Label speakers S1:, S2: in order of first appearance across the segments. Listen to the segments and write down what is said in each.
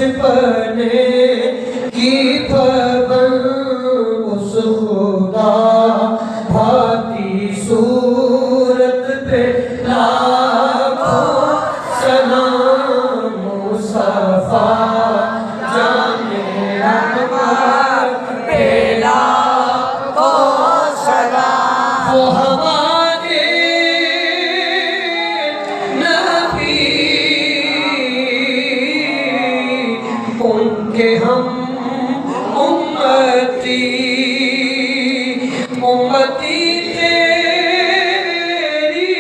S1: بچپنے کی پابند اس خدا بھاتی صورت پہ لاکھوں سلام مصطفیٰ جانے رحمت پہ لاکھوں سلام وہ ہمارے نبی ان کے ہم امتی تیری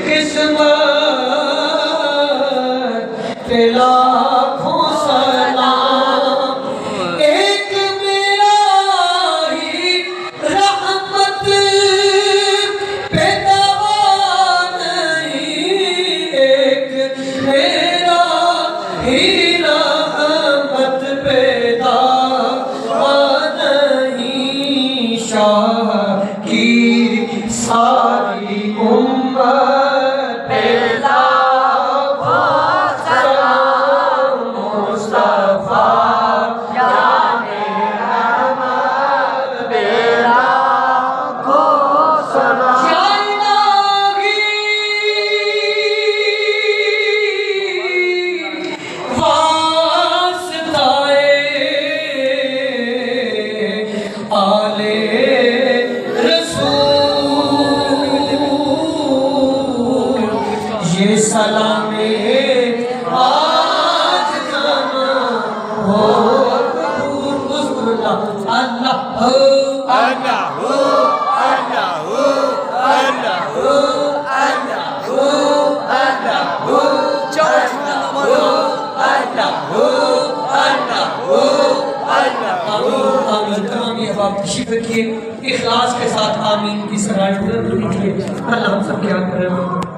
S1: قسمت پہ لاکھوں سلام ایک میرا ہی رحمت پہ دوا نہیں ایک میرا ہی رحمت پہ دوا نہیں شاہ کی ساری امت پہ لاکھوں سلام مصطفیٰ جانے رحمت پہ لاکھوں سلام یا الہی واسطۂ آل یہ سلام آج جانا ہو قبول اللہ ہو اللہ ہو اللہ ہو اللہ ہو اللہ ہو اللہ ہو اللہ ہو اللہ ہو اللہ ہو آمین تمام یہ بات تشریف رکھیے اخلاص کے ساتھ آمین کی سرائے بلند کیجیے اللہ ہم سب کی یاد کرے